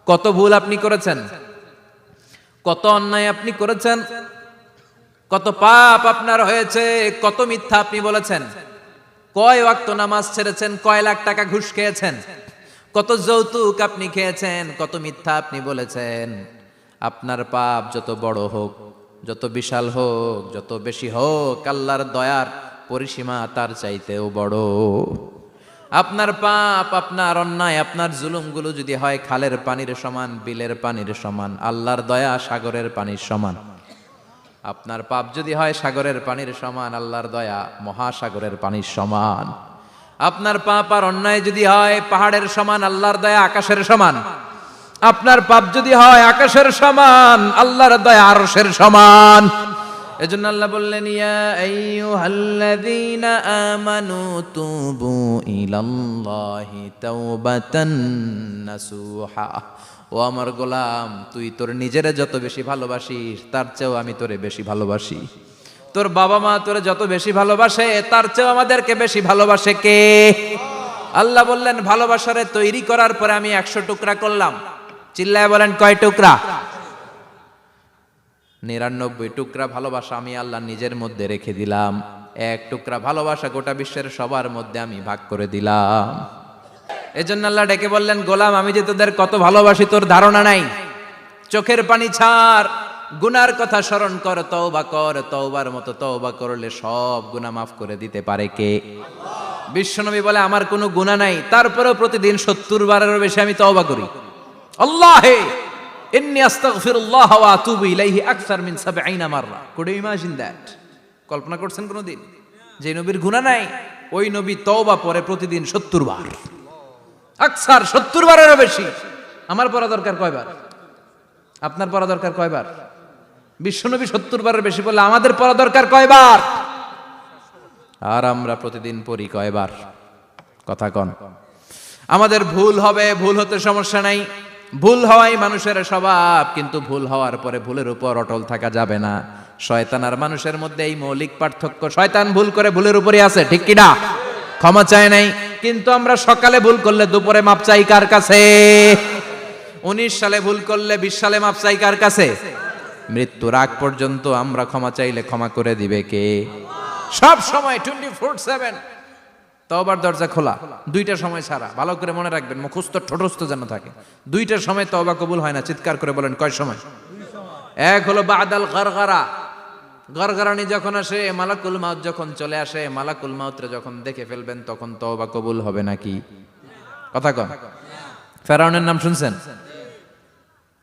কত ভুল আপনি করেছেন, কত অন্যায় আপনি করেছেন, কত পাপ আপনার হয়েছে, কত মিথ্যা আপনি বলেছেন, কয় ওয়াক্ত নামাজ ছেড়েছেন, কয় লাখ টাকা ঘুষ খেয়েছেন, কত যৌতুক আপনি খেয়েছেন, কত মিথ্যা আপনি বলেছেন। আপনার পাপ যত বড় হোক, যত বিশাল হোক, যত বেশি হোক, আল্লাহর দয়ার পরিসীমা তার চাইতেও বড়। আপনার পাপ, আপনার অন্যায়, আপনার জুলুমগুলো যদি হয় খালের পানির সমান, বিলের পানির সমান, আল্লাহর দয়া সাগরের পানির সমান। আপনার পাপ যদি হয় সাগরের পানির সমান, আল্লাহর দয়া মহাসাগরের পানির সমান। আপনার পাপ আর অন্যায় যদি হয় পাহাড়ের সমান, আল্লাহর দয়া আকাশের সমান। আপনার পাপ যদি হয় আকাশের সমান, আল্লাহর দয়া আরশের সমান। এজন্য আল্লাহ বললেন, ইয়া আইয়ুহাল্লাযীনা আমানু তুবু ইলাল্লাহি তাওবাতান নাসুহা। ও আমার গোলাম, তুই তোর নিজেরে যত বেশি ভালোবাসিস তার চেয়েও আমি তোরে বেশি ভালোবাসি। তোর বাবা মা তোরে যত বেশি ভালোবাসে তার চেয়েও আমাদেরকে বেশি ভালোবাসে কে? আল্লাহ বললেন, ভালোবাসারে তৈরি করার পরে আমি 100 টুকরা করলাম। চিল্লায় বলেন, কয় টুকরা? 99 টুকরা ভালোবাসা আমি আল্লাহ নিজের মধ্যে রেখে দিলাম। 1 টুকরা ভালোবাসা গোটা বিশ্বের সবার মধ্যে আমি ভাগ করে দিলাম। এজন্য আল্লাহ ডেকে বললেন, গোলাম আমি যে তোদের কত ভালোবাসি তোর ধারণা নাই। চোখের পানি ছাড়, গুনার কথা স্মরণ কর, তওবা কর। তওবার মতো তওবা করলে সব গুনাহ মাফ করে দিতে পারে কে? বিশ্বনবী বলে, আমার কোনো গুনাহ নাই, তারপরেও প্রতিদিন 70 বারেরও বেশি আমি তওবা করি। আল্লাহে ইন্নী আস্তাগফিরুল্লাহ ওয়া আতুবু ইলাইহি আকসার মিন 70 মাররা। Could you imagine that? কল্পনা করছেন কোনদিন যে নবীর গুনাহ নাই, ওই নবী তওবা পড়ে প্রতিদিন 70 বার, আকসার 70 বারেরও বেশি। আমার পড়া দরকার কয়বার? আপনার পড়া দরকার কয়বার? বিশ্বনবী 70 বারের বেশি বললে আমাদের পড়া দরকার কয়বার? আর আমরা প্রতিদিন পড়ি কয়বার? কথা কন। আমাদের ভুল হবে, ভুল হতে সমস্যা নাই, ভুল হওয়াই মানুষের স্বভাব, কিন্তু ভুল হওয়ার পরে ভুলের উপর অটল থাকা যাবে না। শয়তান আর মানুষের মধ্যে এই মৌলিক পার্থক্য। শয়তান ভুল করে ভুলের উপরই আছে, ঠিক কি না? ক্ষমা চায় নাই, কিন্তু আমরা সকালে ভুল করলে দুপুরে মাপ চাই কার কাছে? 19 সালে ভুল করলে 20 সালে মাপ চাই কার কাছে? মৃত্যুর আগ পর্যন্ত আমরা ক্ষমা চাইলে ক্ষমা করে দিবে কে? সব সময় 24/7 তওবার দরজা খোলা, 2টা সময় ছাড়া। ভালো করে মনে রাখবেন, মুখস্থ ঠোঁটস্থ যেন থাকে। 2টার সময় তওবা কবুল হয় না। চিৎকার করে বলেন, কয় সময়? এক হলো বাদাল গরগরা, গরগরানি যখন আসে, মালাকুল মাউত যখন চলে আসে, মালাকুল মাউতরে যখন দেখে ফেলবেন তখন তওবা কবুল হবে নাকি? কথা কন। ফেরাউনের নাম শুনছেন?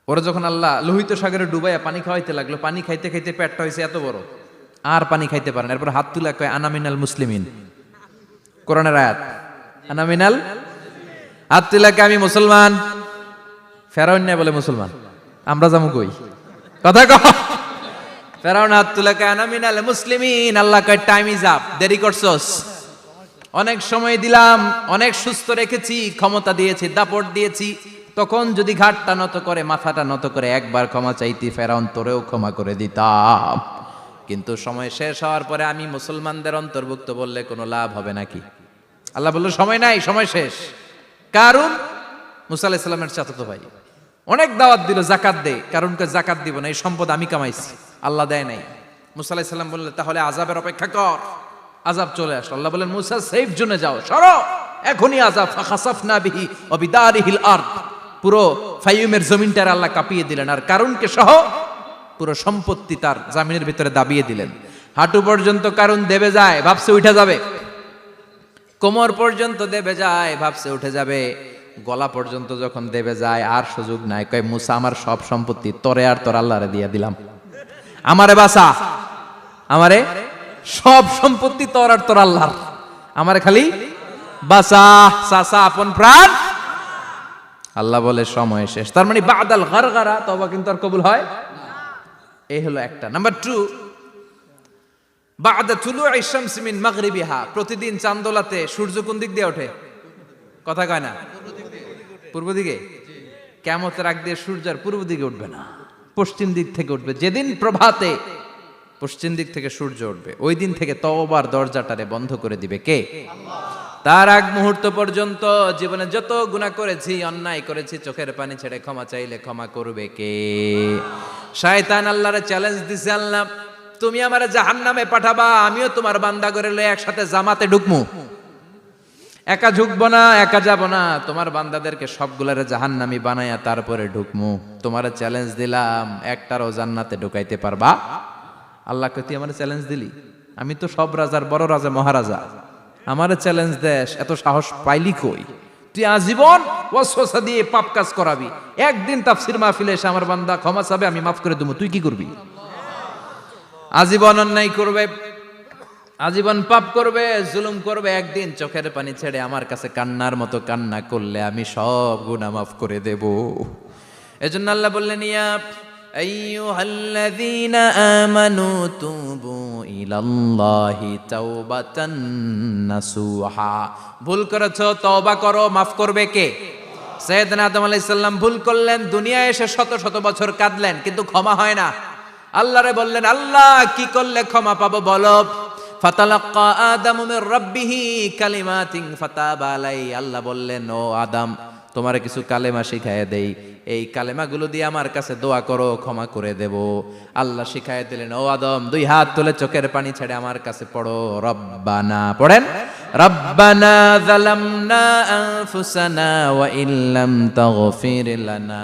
ওরা যখন আল্লাহ লোহিত সাগরে ডুবাইয়া পানি খাওয়াইতে লাগলো, পানি খাইতে খাইতে পেটটা হয়েছে এত বড়, আর পানি খাইতে পারেন। এরপর হাত তুলে কয়, আনা মিনাল মুসলিমিন। কোরআনের আয়াত, আনা মিনাল, হাত তুলে কয় আমি মুসলমান। ফেরাউন না বলে মুসলমান, আমরা যাবো কই? কথা কও। ফেরাউন হাত তুলে কয় আনা মিনাল মুসলিমিন। আল্লাহ কয়, টাইম ইজ আপ, দেরি করছস। অনেক সময় দিলাম, অনেক সুস্থ রেখেছি, ক্ষমতা দিয়েছি, দাপট দিয়েছি, তখন যদি ঘাটটা নত করে, মাথাটা নত করে একবার ক্ষমা চাইতি, ফেরাউন তোরেও ক্ষমা করে দিতাম। কিন্তু সময় শেষ হওয়ার পরে আমি মুসলমানদের অন্তর্ভুক্ত বললে কোনো লাভ হবে নাকি? আল্লাহ বলল, সময় নাই, সময় শেষ। কারণ মুসা আলাইহিস সালামের চাচাতো ভাই অনেক দাওয়াত দিল, জাকাত দে। কারণকে জাকাত দিব না, এই সম্পদ আমি কামাইছি, আল্লাহ দেয় নাই। মুসা আলাইহিস সালাম বললেন, তাহলে আযাবের অপেক্ষা কর। আযাব চলে আসলো। আল্লাহ বলেন, মুসা সেফ জোনে যাও, সরো, এখনই আযাব। ফাখাসাফনা বিহি ওয়া বিদারিহিল আরদ। পুরো ফাইয়ুমের জমিনটার আল্লাহ কাঁপিয়ে দিলেন, আর কারুনকে সহ পুরো সম্পত্তি তার জামিনের ভিতরে দাবিয়ে দিলেন। হাঁটু পর্যন্ত কারুন দেবে যায়, ভাবছে উঠে যাবে। কোমর পর্যন্ত দেবে যায়, ভাবছে উঠে যাবে। গলা পর্যন্ত যখন দেবে যায়, আর সুযোগ নাই। কয়, মুসা আমার সব সম্পত্তি তোরে আর তোর আল্লাহরে দিয়ে দিলাম, আমারে বাঁচা, আমারে সব সম্পত্তি তোর আর তোর আল্লাহর, আমারে খালি বাঁচা, চাচা আপন প্রাণ। আল্লাহ বলে, সময় শেষ। তার মানে বাদাল গরগরা তওবা কিন্তু আর কবুল হয়। এই হলো একটা। নাম্বার 2, বাদা তুলুই শামসি মিন মাগরিবিহা। প্রতিদিন চাঁদোলাতে সূর্য কোন দিক দিয়ে ওঠে? কথা কয় না? পূর্ব দিকে। কিয়ামতের আগ দিয়ে সূর্য আর পূর্ব দিকে উঠবে না, পশ্চিম দিক থেকে উঠবে। যেদিন প্রভাতে পশ্চিম দিক থেকে সূর্য উঠবে, ওই দিন থেকে তওবার দরজাটারে বন্ধ করে দিবে কে? আল্লাহ। তার আগ মুহূর্ত পর্যন্ত জীবনে যত গুনাহ করেছি, অন্যায় করেছি, চোখের পানি ছেড়ে ক্ষমা চাইলে ক্ষমা করবে কে? শয়তান আল্লাহরে চ্যালেঞ্জ দিছে, আল্লাহ তুমি আমারে জাহান্নামে পাঠাবা, আমিও তোমার বান্দা করে লয়ে একসাথে জামাতে ঢুকমু। একা ঢুকবো না, একা যাব না, তোমার বান্দাদেরকে সবগুলারে জাহান্নামী বানায়া তারপরে ঢুকমু। তোমারে চ্যালেঞ্জ দিলাম, একটারও জান্নাতে ঢুকাইতে পারবা? আল্লাহকে তুই আমার চ্যালেঞ্জ দিলি? আমি তো সব রাজার বড় রাজা, মহারাজা, আমার চ্যালেঞ্জ দেশ, এত সাহস পাইলি কই? তুই আজীবন ওয়াসওয়াসা দিয়ে পাপ কাজ করাবি, একদিন তাফসীর মাহফিলে এসে আমার বান্দা ক্ষমা চাবে, আমি মাফ করে দেবো, তুই কি করবি? আজীবন অন্যায় করবে, আজীবন পাপ করবে, জুলুম করবে, একদিন চোখের পানি ছেড়ে আমার কাছে কান্নার মতো কান্না করলে আমি সব গুনাহ মাফ করে দেব। এজন্য আল্লাহ বললেন, ইয়া আইয়ুহাল্লাযীনা আমানু তুবু ইলাল্লাহি তাওবাতান নাসুহা। ভুল করেছো, তওবা করো, মাফ করবে কে? সাইয়েদনা আদম আলাইহিস সালাম ভুল করলেন, দুনিয়ায় এসে শত শত বছর কাঁদলেন, কিন্তু ক্ষমা হয় না। আল্লাহরে বললেন, আল্লাহ কি করলে ক্ষমা পাবো বলো? ফাতালাক্কা আদামু মির রাব্বিহি কালিমাতিন ফাতাবা আলাইহি। আল্লাহ বললেন, ও আদম, তোমারে কিছু কালেমা শিখায় দেই, এই কালেমাগুলো দিয়ে আমার কাছে দোয়া করো, ক্ষমা করে দেব। আল্লাহ শিখায় দিলেন, ও আদম, দুই হাত তুলে চোখের পানি ছেড়ে আমার কাছে পড়ো, রব্বানা, পড়েন, রব্বানা যালামনা আনফুসানা ওয়া ইল্লাম তাগফির লানা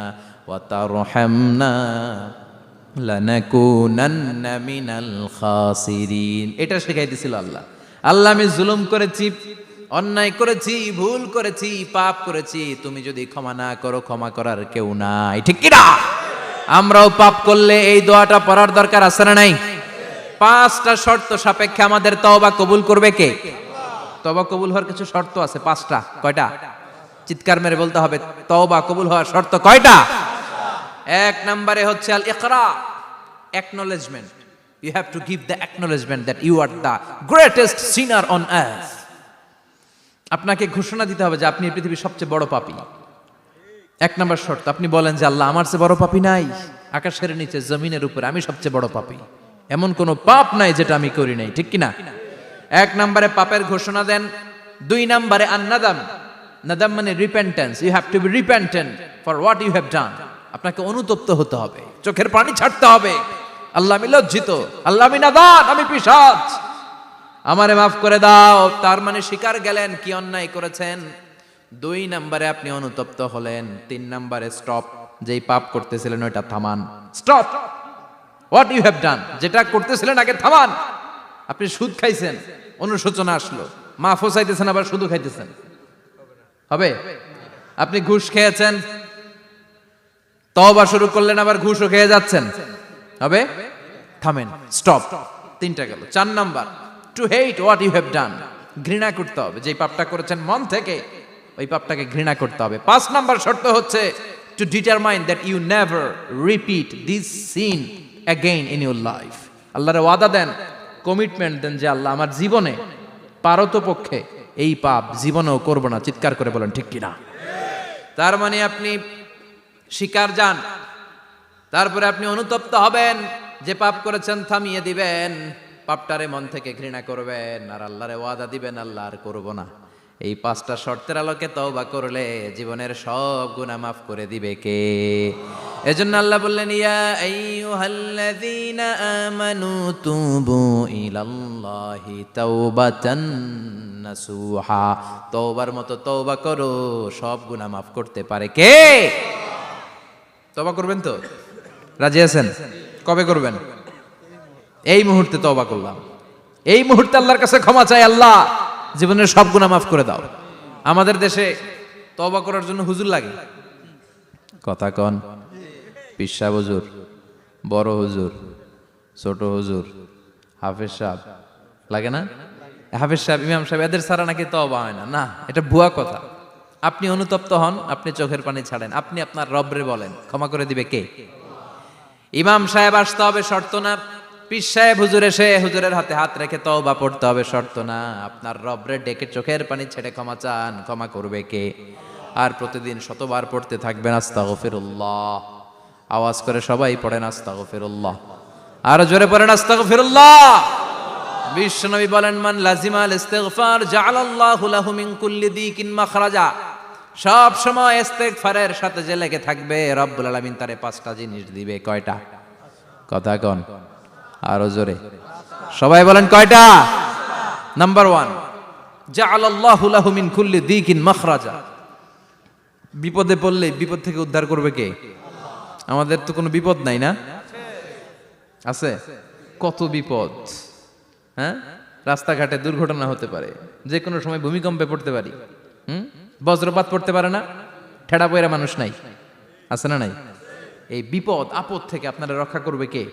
ওয়া তারহামনা লানাকুনান্না মিনাল খাসিরিন। এটা শিখাই দিছিল আল্লাহ। আল্লাহ, আমি জুলুম করেছি, অন্যায় করেছি, ভুল করেছি, পাপ করেছি, তুমি যদি ক্ষমা না করো, ক্ষমা করার কেউ নাই, ঠিক কি না? আমরাও পাপ করলে এই দোয়াটা পড়ার দরকার আছে না নাই? 5টা শর্ত সাপেক্ষে আমাদের তওবা কবুল করবে কে? তওবা কবুল হওয়ার কিছু শর্ত আছে, 5টা। কয়টা? চিৎকার মেরে বলতে হবে, তওবা কবুল হওয়ার শর্ত কয়টা? 1 নম্বরে হচ্ছে আল ইকরা, acknowledgement. You have to give the acknowledgement that you are the greatest sinner on earth. আপনাকে ঘোষণা দিতে হবে যে আপনি এই পৃথিবীর সবচেয়ে বড় পাপী। 1 নম্বর শর্ত, আপনি বলেন যে আল্লাহ, আমার চেয়ে বড় পাপী নাই, আকাশের নিচে জমিনের উপরে আমি সবচেয়ে বড় পাপী, এমন কোনো পাপ নাই যেটা আমি করি নাই, ঠিক কি না? 1 নম্বরে পাপের ঘোষণা দেন। 2 নম্বরে আন-নাদাম, নাদাম মানে repentance. You have to be repentant for what you have done. আপনাকে অনুতপ্ত হতে হবে, চোখের পানি ছাড়তে হবে, আল্লাহ আমি লজ্জিত, আল্লাহ আমি নাদান, আমি পিশাচ, আমারে মাফ করে দাও। তার মানে স্বীকার গেলেন কি অন্যায় করেছেন। 2 নম্বরে আপনি অনুতপ্ত হলেন। 3 নম্বরে স্টপ, যেই পাপ করতেছিলেন ওইটা থামান, stop what you have done, যেটা করতেছিলেন আগে থামান। আপনি সুদ খাইছেন, অনুশোচনা আসলো, মাফও চাইতেছেন, আবার সুদও খাইতেছেন, হবে? আপনি ঘুষ খেয়েছেন, তওবা শুরু করলেন, আবার ঘুষও খেয়ে যাচ্ছেন, হবে? থামেন, স্টপ। 3টা গেল। 4 number, to hate what you have done, ঘৃণা করতে হবে, যে পাপটা করেছেন মন থেকে ওই পাপটাকে ঘৃণা করতে হবে। 5 নাম্বার শর্ত হচ্ছে to determine that you never repeat this sin again in your life. আল্লাহর ওয়াদা দেন, কমিটমেন্ট দেন যে আল্লাহ আমার জীবনে পারতপক্ষে এই পাপ জীবনেও করব না। চিৎকার করে বলেন ঠিক কিনা? তার মানে আপনি স্বীকার যান, তারপরে আপনি অনুতপ্ত হবেন, যে পাপ করেছেন থামিয়ে দিবেন, পাপটারে মন থেকে ঘৃণা করবেন, আর আল্লাহরে ওয়াদা দিবেন আল্লাহ আর করব না। এই 5টা শর্তের আলোকে তওবা করলে জীবনের সব গুনাহ মাফ করে দিবে কে? এজন্য আল্লাহ বললেন, ইয়া আইয়ুহাল্লাযীনা আমানু তুবু ইলাল্লাহি তাওবাতান নাসুহা। তওবার মতো তওবা করো, সব গুনাহ মাফ করতে পারে কে? তওবা করবেন তো? রাজি আছেন? কবে করবেন? এই মুহূর্তে তওবা করলাম, এই মুহূর্তে আল্লাহর কাছে ক্ষমা চাই, আল্লাহ জীবনের সব গুনাহ মাফ করে দাও। আমাদের দেশে তওবা করার জন্য হুজুর লাগে, কথা কন, পীর সাহেব হুজুর, বড় হুজুর, ছোট হুজুর, হাফেজ সাহেব লাগে না? হাফেজ সাহেব, ইমাম সাহেব, এদের ছাড়া নাকি তওবা হয় না। না, এটা ভুয়া কথা। আপনি অনুতপ্ত হন, আপনি চোখের পানি ছাড়েন, আপনি আপনার রবরে বলেন, ক্ষমা করে দিবে কে? ইমাম সাহেব আসতে হবে শর্ত না, পীর সাহেব হুজুর এসে হুজুরের হাতে হাত রেখে তওবা পড়তে হবে শর্ত না। আপনার রবরে ডেকে চোখের পানি ছেড়ে ক্ষমা চান, ক্ষমা করবে কে? আর প্রতিদিন শতবার পড়তে থাকবেন আস্তাগফিরুল্লাহ। আওয়াজ করে সবাই পড়েন আস্তাগফিরুল্লাহ, আর জোরে পড়েন আস্তাগফিরুল্লাহ। বিশ্বনবী বলেন, মান লাজিমাল ইস্তিগফার জাআলাল্লাহু লাহু মিন কুল্লি দিকিন মাখরাজা। সব সময় ইস্তিগফারের সাথে যে লেগে থাকবে, রব্বুল আলামিন তারে 5টা জিনিস দিবে। কয়টা? কথা কোন, আরো জোরে সবাই বলেন কয়টা? নাম্বার 1, জাআলাল্লাহু লাহু মিন কুল্লি দিকিন মাখরাজা। বিপদে পড়লে বিপদ থেকে উদ্ধার করবে কে? আমাদের তো কোনো বিপদ নাই না? আছে? কত বিপদ, হ্যাঁ? রাস্তাঘাটে দুর্ঘটনা হতে পারে, যে কোনো সময় ভূমিকম্পে পড়তে পারি, বজ্রপাত পড়তে পারে না, ঠেড়া পয়রা মানুষ নাই, আছে না নাই? এই বিপদ আপদ থেকে আপনারা রক্ষা করবে কে?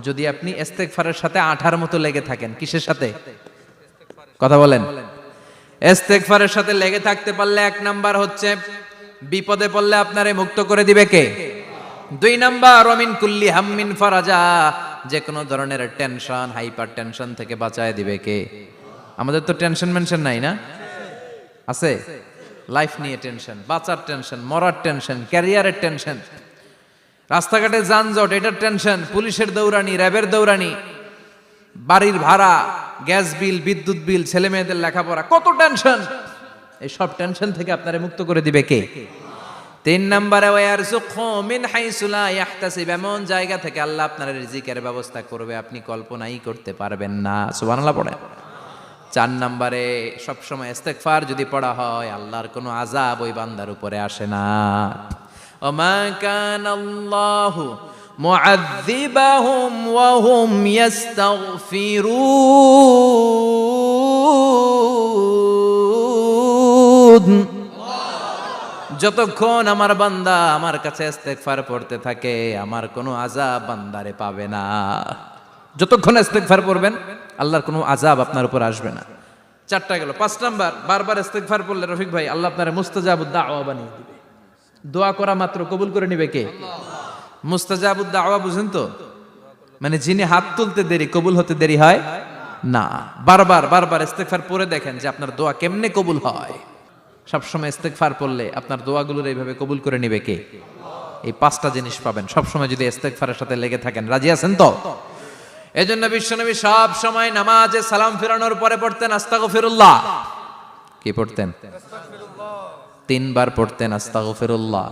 যদি আপনি ইস্তেগফারের সাথে আঠার মতো লেগে থাকেন। কিসের সাথে? কথা বলেন। ইস্তেগফারের সাথে লেগে থাকতে পারলে 1 নাম্বার হচ্ছে বিপদে পড়লে আপনারে মুক্ত করে দিবে কে? 2 নাম্বার ওমিন কুল্লি হাম্মিন ফারাজা, যে কোনো ধরনের টেনশন, হাইপার টেনশন থেকে বাঁচায় দিবে কে? আমাদের তো টেনশন মেনশন নাই না? আছে? লাইফ নিয়ে টেনশন, বাঁচার টেনশন, মরার টেনশন, ক্যারিয়ারের টেনশন, রাস্তাঘাটে যানজট এটার টেনশন, পুলিশের দৌড়ানি, র্যাবের দৌড়ানি, বাড়ির ভাড়া, গ্যাস বিল, বিদ্যুৎ বিল, ছেলে মেয়েদের লেখাপড়া, কত টেনশন। এই সব টেনশন থেকে আপনারে মুক্ত করে দিবে কে? 3 নম্বরে ওয়ারযুকহু মিন হাইসু লা ইয়াহতাসিব, এমন জায়গা থেকে আল্লাহ আপনার রিজিকের ব্যবস্থা করবে আপনি কল্পনাই করতে পারবেন না। সুবহানাল্লাহ পড়ে। 4 নম্বরে সবসময় ইস্তেগফার যদি পড়া হয়, আল্লাহর কোনো আযাব ওই বান্দার উপরে আসে না। ওমা কানাল্লাহু মুআযযিবাহুম ওয়া হুম ইস্তাগফিরুন, যতক্ষণ আমার বান্দা আমার কাছে ইস্তেগফার পড়তে থাকে, আমার কোনো আযাব বান্দারে পাবে না। যতক্ষণ ইস্তেগফার পড়বেন, আল্লাহর কোনো আযাব আপনার উপর আসবে না। 4টা গেল। 5 নাম্বার, বারবার ইস্তেগফার পড়লে রফিক ভাই আল্লাহ আপনার মুস্তাজাবুদ দাওয়া বানিয়ে দিবে। দোয়া করা মাত্র কবুল করে নিবে কে? মুস্তাজাবুদ দাওয়া বুঝেন তো? মানে যিনি হাত তুলতে দেরি, কবুল হতে দেরি হয় না। বারবার বারবার ইস্তেগফার পড়ে দেখেন যে আপনার দোয়া কেমনে কবুল হয়। সবসময় ইস্তেগফার পড়লে আপনার দোয়াগুলোর এইভাবে কবুল করে নিবে কে? এই 5টা জিনিস পাবেন সবসময় যদি ইস্তেগফারের সাথে লেগে থাকেন। রাজি আছেন তো? এজন্য বিশ্বনবী সব সময় নামাজে সালাম ফিরানোর পরে পড়তেন আস্তাগফিরুল্লাহ। কি পড়তেন? 3 বার পড়তেন আস্তাগফিরুল্লাহ,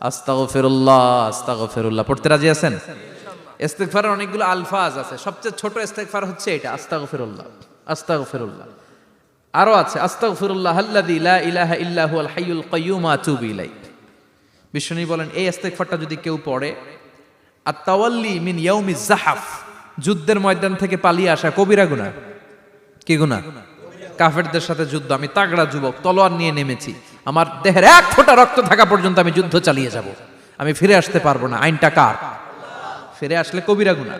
আস্তাগফিরুল্লাহ, আস্তাগফিরুল্লাহ। পড়তে রাজি আছেন? ইস্তেগফারের অনেকগুলো আলফাজ আছে, সবচেয়ে ছোট ইস্তেগফার হচ্ছে এটা, আস্তাগফিরুল্লাহ, আস্তাগফিরুল্লাহ। আরো আছে আস্তাগফিরুল্লাহ আল্লাযী লা ইলাহা ইল্লা হুয়াল হাইয়ুল কাইয়্যুম ওয়া আতুবু ইলাইহি। বিশ্বনবী বলেন এই ইস্তেগফারটা যদি কেউ পড়ে, আত-তাওয়াল্লি মিন ইয়াউমিজ যাহাফ, যুদ্ধের ময়দান থেকে পালিয়ে আসা কবিরা গুনাহ। কি গুনাহ? কাফেরদের সাথে যুদ্ধ, আমি তাগড়া যুবক, তলোয়ার নিয়ে নেমেছি, আমার দেহের 1 ফোঁটা রক্ত থাকা পর্যন্ত আমি যুদ্ধ চালিয়ে যাব, আমি ফিরে আসতে পারবো না। আইনটা কার? ফিরে আসলে কবিরা গুনাহ।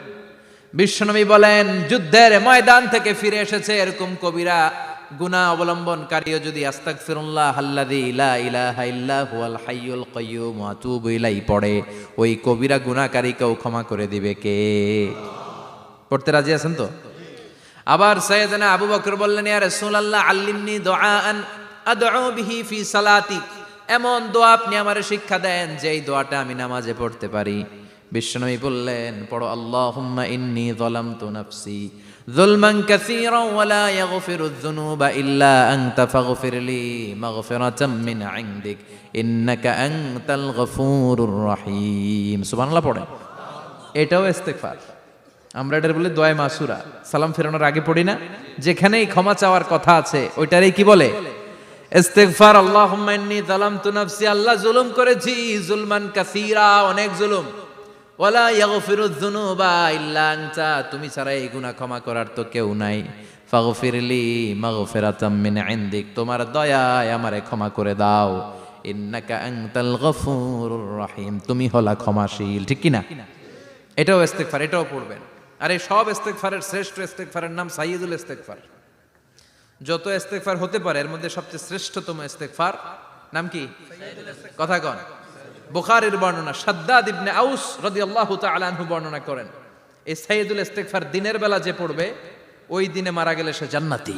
বিশ্বনবী বলেন যুদ্ধের ময়দান থেকে ফিরে এসেছে এরকম কবিরা গুনাহ অবলম্বনকারীও যদি আস্তাগফিরুল্লাহ আল্লাযী লা ইলাহা ইল্লা হুয়াল হাইয়ুল কাইয়্যুম ওয়া আতুবু ইলাইহি পড়ে, ওই কবিরা গুনাহকারীকেও ক্ষমা করে দিবে কে? পড়তে রাজি আছেন তো? আবার সাইয়েদনা আবু বকর বললেন, ইয়া রাসূলুল্লাহ আল্লিমনি দুআআন আদউ বিহি ফি সালাতি, এমন দোয়া আপনি আমারে শিক্ষা দেন যেই দোয়াটা আমি নামাজে পড়তে পারি। বিশ্বনবী বললেন পড়ো, আল্লাহুম্মা ইন্নী যালামতু নাফসি যুলমান কাসীরান ওয়া লা ইয়াগফিরুয যুনুবা ইল্লা আনতা ফাগফিরলি মাগফিরাতাম মিন ইনদিক ইন্নাকা আনতাল গফুরুর রহিম। সুবহানাল্লাহ পড়েন। এটাও ইস্তেগফার। আমরা এটার বলে দোয়া মাসুরা, সালাম ফেরানোর আগে পড়ি না? যেখানেই ক্ষমা চাওয়ার কথা আছে ওইটারই কি বলে? ইস্তেগফার। আল্লাহুম্মা ইন্নী যালামতু নাফসি, আল্লাহ জুলুম করেছি, যুলমান কাসীরা, অনেক জুলুম, ওয়ালা ইয়াগফিরুয যুনুবা ইল্লা আনতা, তুমি ছাড়া এই গুনাহ ক্ষমা করার তো কেউ নাই। ফাগফিরলি মাগফিরাতাম মিন ইনদিক, তোমার দয়ায় আমারে ক্ষমা করে দাও। ইন্নাকা আনতাল গফুরুর রহিম, তুমি হলা ক্ষমাশীল। ঠিক কি না? এটাও ইস্তেগফার, এটাও পড়বেন। আর এই সব ইস্তেগফারের শ্রেষ্ঠ ইস্তেগফারের নাম সাইয়্যিদুল ইস্তেগফার। যত ইস্তেগফার হতে পারে এর মধ্যে সবচেয়ে শ্রেষ্ঠতম ইস্তেগফার নাম কি? কথা কন। বুখারীর বর্ণনা, শাদ্দাদ ইবনে আউস রাদিয়াল্লাহু তাআলা আনহু বর্ণনা করেন, এই সাইয়্যিদুল ইস্তেগফার দিনের বেলা যে পড়বে ওই দিনে মারা গেলে সে জান্নাতি।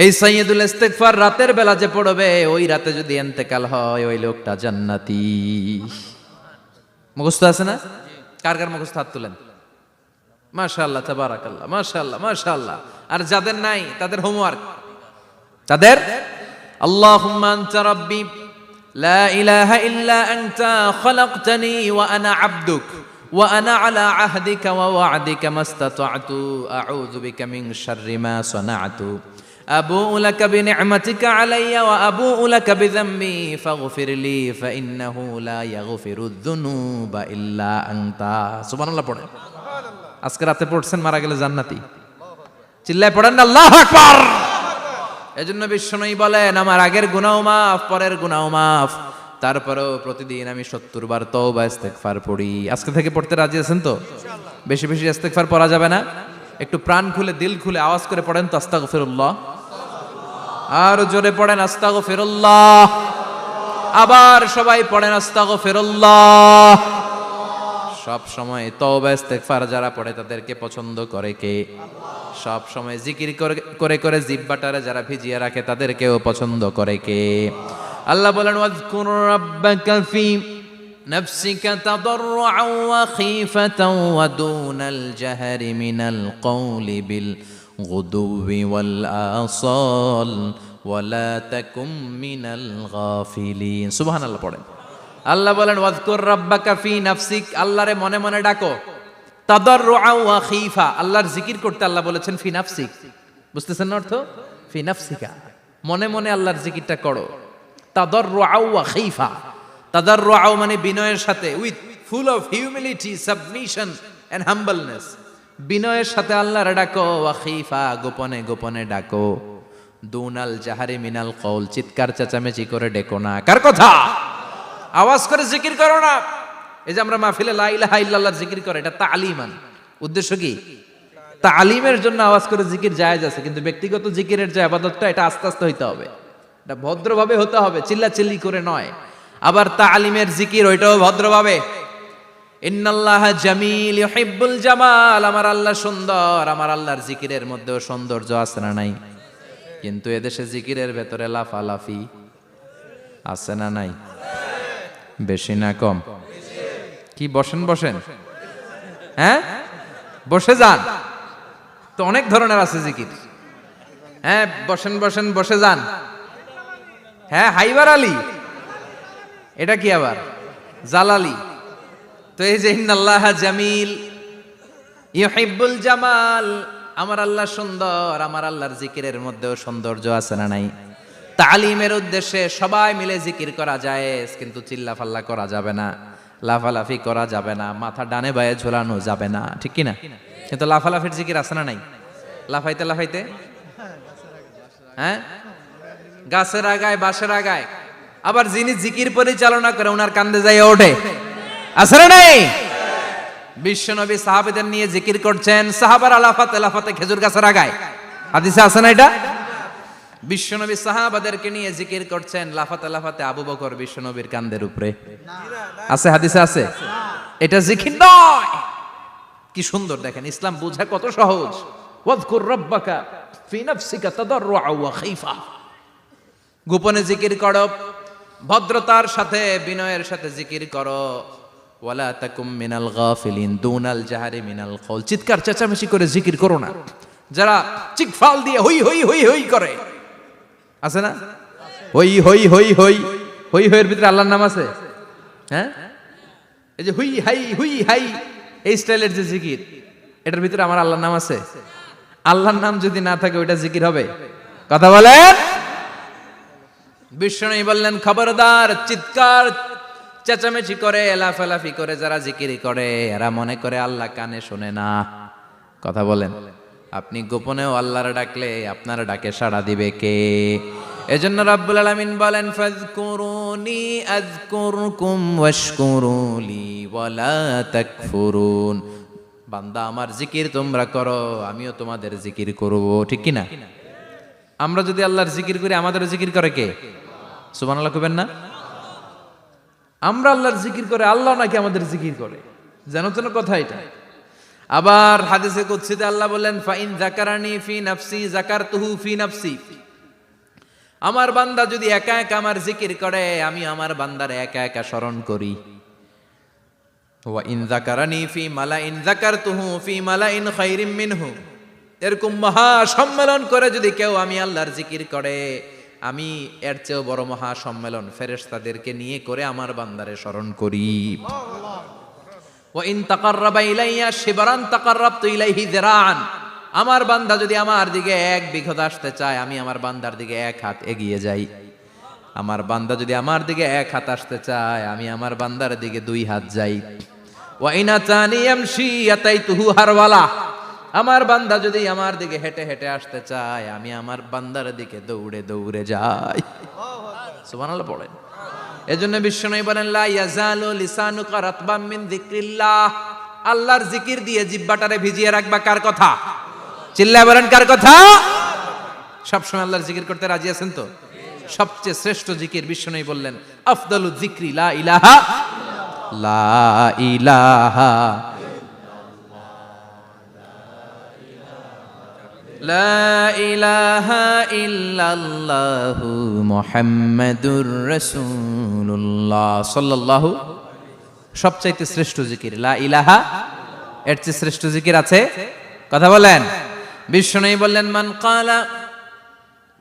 এই সাইয়্যিদুল ইস্তেগফার রাতের বেলা যে পড়বে ওই রাতে যদি ইন্তেকাল হয় ওই লোকটা জান্নাতি। মুখস্থ আছে না? কার কার মুখস্থ? হাত তুলেন। মাশাআল্লাহ, তাবারাকাল্লাহ, মাশাআল্লাহ, মাশাআল্লাহ। আর যাদের নাই তাদের হোমওয়ার্ক, তাদের আল্লাহুম্মা আনতা রাব্বি লা ইলাহা ইল্লা আনতা খালাকতানি ওয়া আনা আবদুক ওয়া আনা আলা আহদিকা ওয়া ওয়া'দিকা মাস্তাতা'তু আউযু বিকা মিন শাররি মা সানা'তু আবুউ লাকা বিনি'মাতিকা আলাইয়া ওয়া আবুউ লাকা বিযামবি ফাগফির লি ফাইন্নাহু লা ইয়াগফিরুয যুনুবা ইল্লা আনতা। সুবহানাল্লাহ পড়েন। আজকে রাতে পড়ছেন, মারা গেলে জান্নাতি। চিল্লায় পড়েন না আল্লাহু আকবার। এজন্য বিশ্বনবী বলেন, আমার আগের গুনাহ মাফ, পরের গুনাহ মাফ, তারপরেও প্রতিদিন আমি 70 বার তওবা ইস্তেগফার পড়ি। আজকে থেকে পড়তে রাজি আছেন তো? বেশি বেশি ইস্তেগফার পড়া যাবে না? একটু প্রাণ খুলে, দিল খুলে আওয়াজ করে পড়েন তো আস্তাগফিরুল্লাহ। আর জোরে পড়েন আস্তাগফিরুল্লাহ। আবার সবাই পড়েন আস্তাগফিরুল্লাহ। সব সময় তওবা ইস্তেগফার যারা পড়ে তাদেরকে পছন্দ করে কে? সব সময় জিকির করে করে জিহ্বাটারে যারা ভিজিয়ে রাখে তাদেরকেও পছন্দ করে কে? আল্লাহ বলেন, ওয়াজকুর রাব্বাকা ফি নাফসিকা তাদাররুআন ওয়া খীফাতান ওয়া দুনাল জাহরি মিনাল কওলি বিল গুদুবি ওয়াল আসাল ওয়া লা তাকুম মিনাল গাফিলিন। সুবহানাল্লাহ পড়েন। আল্লাহ বলেন, ওয়াজকুর রাব্বাকা ফি নাফসিক, আল্লাহরে মনে মনে ডাকো। তাদাররুআন ওয়া খীফা, আল্লাহর জিকির করতে আল্লাহ বলেছেন ফি নাফসিক। বুঝতেছেন না অর্থ? ফি নাফসিকা, মনে মনে আল্লাহর জিকিরটা করো। তাদাররুআন ওয়া খীফা, তাদাররুআন মানে বিনয়ের সাথে, with full of humility, submission and humbleness. বিনয়ের সাথে আল্লাহরে ডাকো। ওয়া খীফা, গোপনে গোপনে ডাকো। দুনাল জাহারি মিনাল কওল, চিৎকার চেঁচামেচি করে ডেকো না। কার কথা? আওয়াজ করে জিকির করো না। এই যে আমরা মাহফিলে লা ইলাহা ইল্লাল্লাহ জিকির করে, এটা তালিমান। উদ্দেশ্য কি? তালিমের জন্য আওয়াজ করে জিকির জায়েজ আছে, কিন্তু ব্যক্তিগত জিকিরের যে ইবাদতটা, এটা আস্তে আস্তে হইতে হবে, এটা ভদ্রভাবে হতে হবে, চিল্লাচিল্লি করে নয়। আবার তালিমের জিকির ওইটাও ভদ্রভাবে। ইন্নাল্লাহা জামিল ইউহিব্বুল জামাল, আমার আল্লাহ সুন্দর, আমার আল্লাহর জিকিরের মধ্যেও সৌন্দর্য আছে না নাই? কিন্তু এদেশে জিকিরের ভেতরে লাফালাফি আছে না নাই? বেশি না কম? কি বসেন বসেন, হ্যাঁ বসে যান তো, অনেক ধরনের আছে জিকির। হ্যাঁ বসেন বসেন, বসে যান। হ্যাঁ হাইবার আলী, এটা কি আবার জালালি? তো এই যে ইন্নাল্লাহা জামিল ইউহিব্বুল জামাল, আমার আল্লাহ সুন্দর, আমার আল্লাহর জিকিরের মধ্যেও সৌন্দর্য আছে না নাই? তালিমের উদ্দেশ্যে সবাই মিলে জিকির করা যায়, কিন্তু চিল্লাফাল্লা করা যাবে না, লাফালাফি করা যাবে না, মাথা ডানে বায়ে ঝোলানো যাবে না, ঠিক কি না? কিন্তু লাফালাফির জিকির আছে না নাই? লাফাইতে লাফাইতে, হ্যাঁ গাছের আগায় বাঁশের আগায়। আবার যিনি জিকির পরিচালনা করে ওনার কান্দে যাই ওঠে, আছে না নাই? বিশ্বনবী সাহাবাদের নিয়ে জিকির করছেন, সাহাবারা লাফাতে লাফাতে খেজুর গাছের আগায়। হাদিসে আছে না এটা? বিশ্বনবী সাহাবাদেরকে নিয়ে জিকির করছেন, লাফাতে লাফাতে আবু বকর বিশ্বনবীর কান্দের উপরে। আছে হাদিসে আছে? এটা জিকির নয়। কি সুন্দর দেখেন, ইসলাম বোঝা কত সহজ। ওয়াজকুর রাব্বাকা ফি নাফসিকা তাদাররুআন ওয়া খীফা, গোপনে জিকির করো, ভদ্রতার সাথে বিনয়ের সাথে জিকির করো। ওয়ালা তাকুম মিনাল গাফিলিন, দুনাল জাহারি মিনাল কওল, চিৎকার চেঁচামেচি করে জিকির করো না। যারা চিকফাল দিয়ে হই হই হই হই করে, আছে না? হই হই হই হই হই হইয়ের ভিতরে আল্লাহর নাম আছে। হ্যাঁ এই যে হুই হাই হুই হাই, এই স্টাইলের যে জিকির, এটার ভিতরে আমার আল্লাহর নাম আছে? আল্লাহর নাম যদি না থাকে ওইটা জিকির হবে? কথা বলেন। বিশ্বনবী বললেন, খবরদার, চিৎকার চেঁচামেচি করে লাফালাফি করে যারা জিকির করে, এরা মনে করে আল্লাহ কানে শোনে না। কথা বলেন। আপনি গোপনেও আল্লাহর ডাকলে আপনার ডাকে সাড়া দিবে কে? এজন্য রাব্বুল আলামিন বলেন, ফাযকুরুনি আযকুরকুম ওয়াশকুরুলি ওয়ালা তাকফুরুন। বান্দা আমার জিকির তোমরা করো, আমিও তোমাদের জিকির করব, ঠিক কি না? আমরা যদি আল্লাহর জিকির করি, আমাদের জিকির করে কে? সুবহানাল্লাহ কইবেন না? আমরা আল্লাহর জিকির করে, আল্লাহ নাকি আমাদের জিকির করে, জানো তো না কথা এটা? আবার হাদিসে কুদসিতে আল্লাহ বললেন, ফাইন যাকারানি ফি নাফসি যাকারতুহু ফি নাফসি, আমার বান্দা যদি একা একা আমার জিকির করে, আমি আমার বান্দারে একা একা স্মরণ করি। ওয়া ইন যাকারানি ফি মালাইন যাকারতুহু ফি মালাইন খায়রিম মিনহু। এরকম মহা সম্মেলন করে যদি কেউ আমি আল্লাহর জিকির করে, আমি এর চেয়েও বড় মহা সম্মেলন ফেরেশতাদেরকে নিয়ে করে আমার বান্দারে স্মরণ করি। ওয়া ইন তাকাররাবা ইলাইয়া শিবরান তাকাররাবতু ইলাইহি যিরাআন। আমার বান্দা যদি আমার দিকে এক বিঘত আসতে চায়, আমি আমার বান্দার দিকে এক হাত এগিয়ে যাই। আমার বান্দা যদি আমার দিকে এক হাত আসতে চায়, আমি আমার বান্দার দিকে দুই হাত যাই। ওয়া ইন আতানি ইয়ামশি আতাইতুহু হারওয়ালা। আমার বান্দা যদি আমার দিকে হেঁটে হেঁটে আসতে চায়, আমি আমার বান্দার দিকে দৌড়ে দৌড়ে যাই। সুবহানাল্লাহ পড়েন। এজন্য বিশ্বনবী বলেন, লা ইয়াজালু লিসানুকা রাতবাম মিন যিকরিল্লাহ। আল্লাহর জিকির দিয়ে জিহ্বাটারে ভিজিয়ে রাখবা। কার কথা? চিল্লায় বলেন, কার কথা? সবসময় আল্লাহর জিকির করতে রাজি আছেন তো? সবচেয়ে শ্রেষ্ঠ জিকির বিশ্বনবী বললেন, আফদালু যিকরি লা ইলাহা লা ইলাহা লা ইলাহা ইল্লাল্লাহু মুহাম্মাদুর রাসূলুল্লাহ সাল্লাল্লাহু। সবচাইতে শ্রেষ্ঠ জিকির লা ইলাহা। এর চেয়ে শ্রেষ্ঠ জিকির আছে? কথা বলেন। বিশ্বনবী বললেন, মান ক্বালা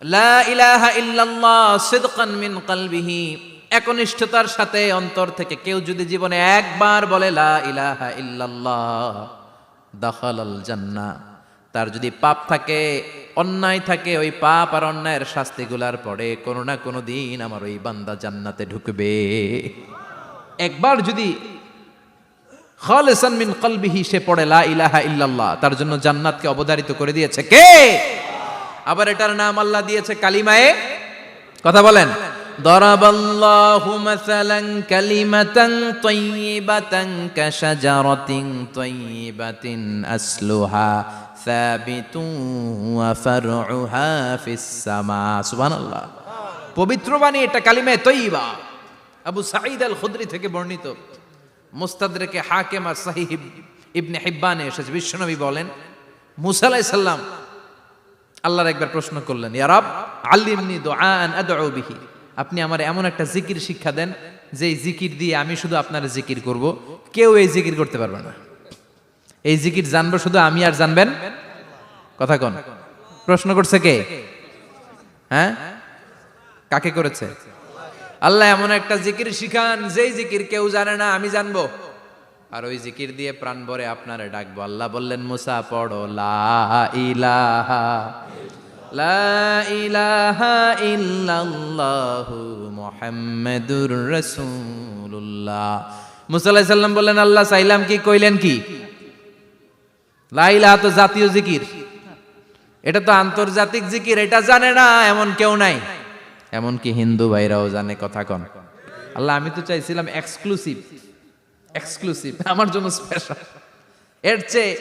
লা ইলাহা ইল্লাল্লাহ সিদকান মিন কলবিহি। একনিষ্ঠতার সাথে অন্তর থেকে কেউ যদি জীবনে একবার বলে লা ইলাহা ইল্লাল্লাহ, দাখালাল জান্নাহ। তার যদি পাপ থাকে, অন্যায় থাকে, ওই পাপ আর অন্যায়ের শাস্তিগুলার পরে কোনো না কোনো দিন আমার ওই বান্দা জান্নাতে ঢুকবে। একবার যদি খালিসান মিন কলবিহি সে পড়ে লা ইলাহা ইল্লাল্লাহ, তার জন্য জান্নাতকে অবধারিত করে দিয়েছে কে? আবার এটার নাম আল্লাহ দিয়েছে কালিমায়ে। কথা বলেন। দরাবাল্লাহু মাসালান কালিমাতান তাইয়িবাতান কাশাজারাতিন তাইয়িবাতিন আসলুহা সাবিতুন ওয়া ফারউহা ফিস সামা। সুবহানাল্লাহ। পবিত্র বাণী এটা কালিমায়ে তাইয়িবা। আবু সাঈদ আল খুদরি থেকে বর্ণিত, মুস্তাদরাকে হাকিম আর সহিহ ইবনে হিব্বানে এসেছে। বিশ্বনবী বলেন, মুসা আলাইহিস সালাম আল্লাহর একবার প্রশ্ন করলেন, ইয়া রাব আল্লিমনি দুআআন আদউ বিহি। আপনি আমার এমন একটা জিকির শিক্ষা দেন যে জিকির দিয়ে আমি শুধু আপনার জিকির করব, কেউ এই জিকির করতে পারবে না। এই জিকির জানবো শুধু আমি, আর জানবেন কথা কোন? প্রশ্ন করছে কে? হ্যাঁ, কাকে করেছে? আল্লাহ এমন একটা জিকির শিখান যেই জিকির কেউ জানে না, আমি জানবো, আর ওই জিকির দিয়ে প্রাণ ভরে আপনারে ডাকবো। আল্লাহ বললেন, মুসা পড়ো লা ইলাহা লা ইলাহা ইল্লাল্লাহু মুহাম্মাদুর রাসূলুল্লাহ। মুসা আলাইহিস সালাম বললেন, আল্লাহ চাইলাম কি, কইলেন কি? লা ইলাহা তো জাতীয় জিকির, এটা তো আন্তর্জাতিক জিকির, এটা জানে না এমন কেউ নাই। এমনকি হিন্দু ভাইরাও জানে। কথা কন। আল্লাহ আমি তো চাইছিলাম এক্সক্লুসিভ, আমার জন্য স্পেশাল। এর চেয়ে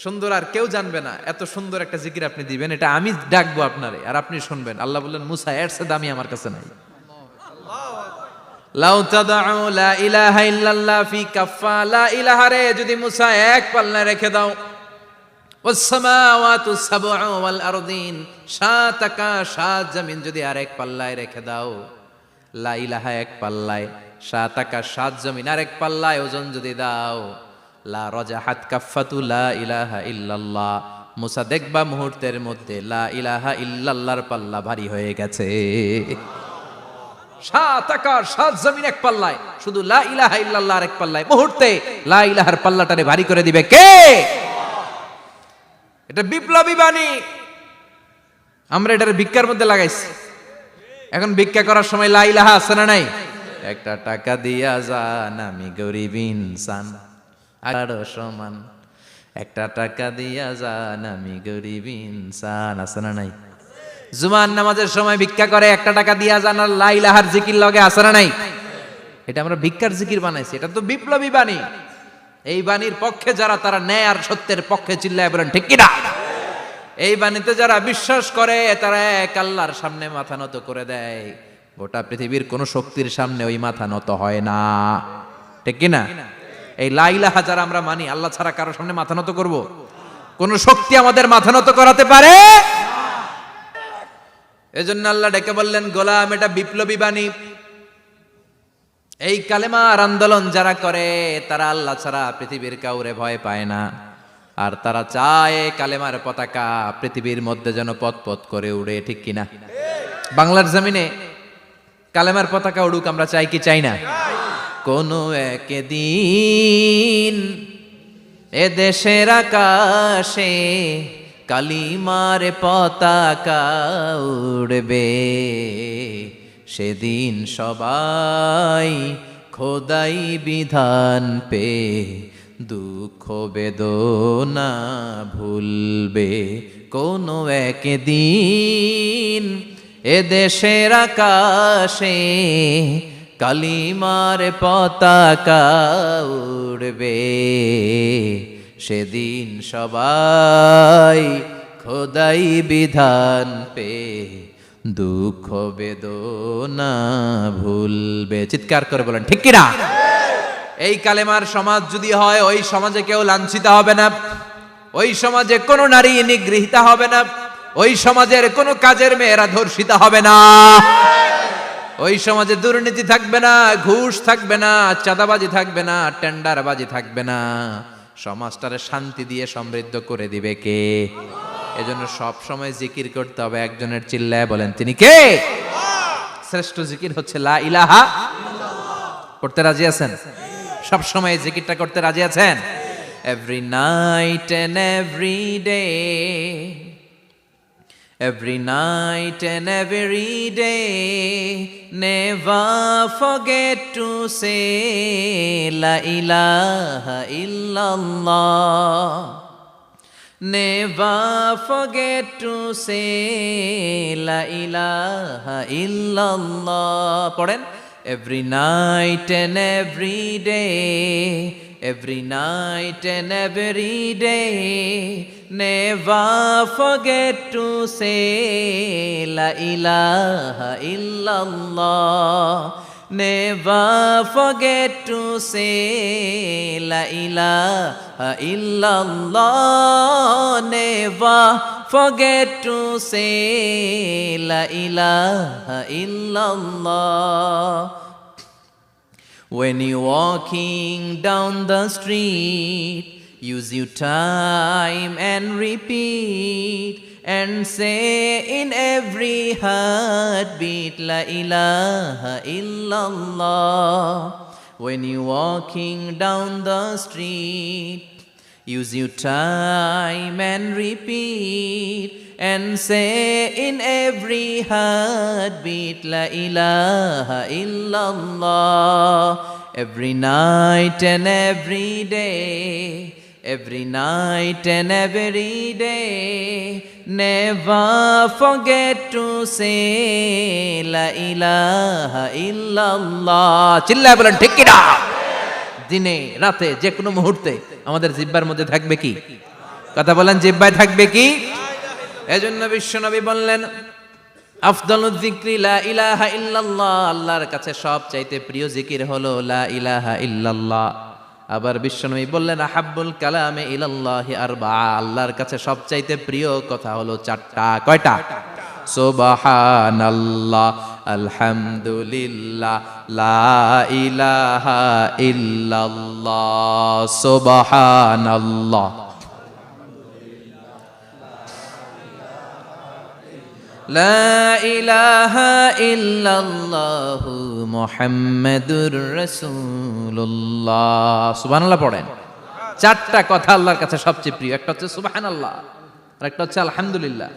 সুন্দর আর কেউ জানবে না। এত সুন্দর একটা জিকির আপনি দিবেন, এটা আমি ডাকবো আপনারে আর আপনি শুনবেন। আল্লাহ বললেন, মুসা এর চেয়ে দামি আমার কাছে নাই। লাউ তাদউ লা ইলাহা ইল্লাল্লাহ ফি কাফা। লা ইলাহা রে যদি মুসা এক পাল্লায় রেখে দাও, ওয়াস সামাওয়াতু সাবউ ওয়াল আরদিন, সাত আকাশ সাত জমিন যদি আরেক পাল্লায় রেখে দাও, লা ইলাহা এক পাল্লায়, সাত আকাশ সাত জমিন আরেক পাল্লায় ওজন যদি দাও, লা রাজাহাত কাফাতু লা ইলাহা ইল্লাল্লাহ। মুসা দেখবা মুহূর্তের মধ্যে লা ইলাহা ইল্লাল্লাহর পাল্লা ভারী হয়ে গেছে। সাত আকাশ সাত জমিন এক পাল্লায়, শুধু লা ইলাহা ইল্লাল্লাহ আরেক পাল্লায়, মুহূর্তে লা ইলাহার পাল্লাটারে ভারী করে দিবে কে? এটা বিপ্লবী বাণী। আমরা এটার ভিক্ষার মধ্যে লাগাইছি। এখন ভিক্ষা করার সময় লা ইলাহা আছে না নাই? একটা টাকা দিয়া যান, আমি গরিব ইনসান আর সমান। একটা টাকা দিয়া যান, আমি গরিব ইনসান, আছে না নাই? জুমার নামাজের সময় ভিক্ষা করে, একটা টাকা দিয়া যান, আর লা ইলাহার জিকির লগে, আছে না নাই? এটা আমরা ভিক্ষার জিকির বানাইছি। এটা তো বিপ্লবী বাণী। এই বাণীর পক্ষে যারা, তারা ন্যায় আর সত্যের পক্ষে চিল্লায় বলেন ঠিক কিনা? এই বাণীতে যারা বিশ্বাস করে, তারা এক আল্লাহর সামনে মাথা নত করে দেয়। গোটা পৃথিবীর কোন শক্তির সামনে ওই মাথা নত হয় না। ঠিক কিনা? এই লা ইলাহা যারা আমরা মানি, আল্লাহ ছাড়া কারোর সামনে মাথা নত করব? কোন শক্তি আমাদের মাথা নত করাতে পারে? এজন্য আল্লাহ ডেকে বললেন, গোলাম এটা বিপ্লবী বাণী। এই কালেমার আন্দোলন যারা করে তারা আল্লাহ ছাড়া পৃথিবীর কাউরে ভয় পায় না, আর তারা চায় কালেমার পতাকা পৃথিবীর মধ্যে যেন পথ পথ করে উড়ে, ঠিক কিনা? বাংলার জমিনে কালেমার পতাকা উড়ুক, আমরা চাই কি চাই না? কোনো একদিন এ দেশের আকাশে কালিমার পতাকা উড়বে, সেদিন সবাই খোদাই বিধান পে দুঃখ বেদনা ভুলবে। কোনো একদিন এ দেশের আকাশে কালিমার পতাকা উড়বে, সেদিন সবাই খোদাই বিধান পে দুঃখ বেদনা ভুলবে। চিৎকার করে বলেন ঠিক কিনা? এই কালেমার সমাজ যদি হয়, ওই সমাজে কেউ লাঞ্ছিত হবে না, ওই সমাজে কোনো নারী নিগৃহীত হবে না, ওই সমাজের কোনো কাজের মেয়েরা ধর্ষিত হবে না, ওই সমাজে দুর্নীতি থাকবে না, ঘুষ থাকবে না, চাঁদাবাজি থাকবে না, টেন্ডারবাজি থাকবে না। সমাজটারে শান্তি দিয়ে সমৃদ্ধ করে দিবে কে? এজন্য সব সময় জিকির করতে হবে একজনের, চিল্লায় বলেন তিনি কে? শ্রেষ্ঠ জিকির হচ্ছে লা ইলাহা। করতে রাজি আছেন? সব সময় জিকিরটা করতে রাজি আছেন? Every night and every day, every night and every day, never forget to say la ilaha illallah, never forget to say la ilaha illallah. পড়েন, every night and every day, every night and every day, never forget to say la ilaha illallah, never forget to say la ilaha illallah, never forget to say la ilaha illallah. When you're walking down the street, use your time and repeat, and say in every heartbeat la ilaha illallah. When you're walking down the street, use your time and repeat, and say in every heartbeat la ilaha illallah. Every night and every day, every night and every day, never forget to say la ilaha illallah. চিল্লায় বলেন ঠিক কিনা? দিনে রাতে যে কোনো মুহূর্তে আমাদের জিহ্বার মধ্যে থাকবে কি? কথা বলেন, জিহ্বায় থাকবে কি? এজন্য বিশ্বনবী বললেন, আফদালুয যিকরি লা ইলাহা ইল্লাল্লাহ, আল্লাহর কাছে সবচাইতে প্রিয় জিকির হলো লা ইলাহা ইল্লাল্লাহ। আবার বিশ্বনবী বললেন, আহাব্বুল কালামে ইলাল্লাহি আরবাআ, আল্লাহর কাছে সবচাইতে প্রিয় কথা হলো চারটা। কয়টা? সুবহানাল্লাহ, আলহামদুলিল্লাহ, লা ইলাহা ইল্লাল্লাহ। সুবহানাল্লাহ, লা ইলাহা ইল্লাল্লাহ, মুহাম্মাদুর রাসূলুল্লাহ। সুবহানাল্লাহ পড়েন। চারটা কথা আল্লাহর কাছে সবচেয়ে প্রিয়। একটা হচ্ছে সুবহানাল্লাহ, আরেকটা হচ্ছে আলহামদুলিল্লাহ,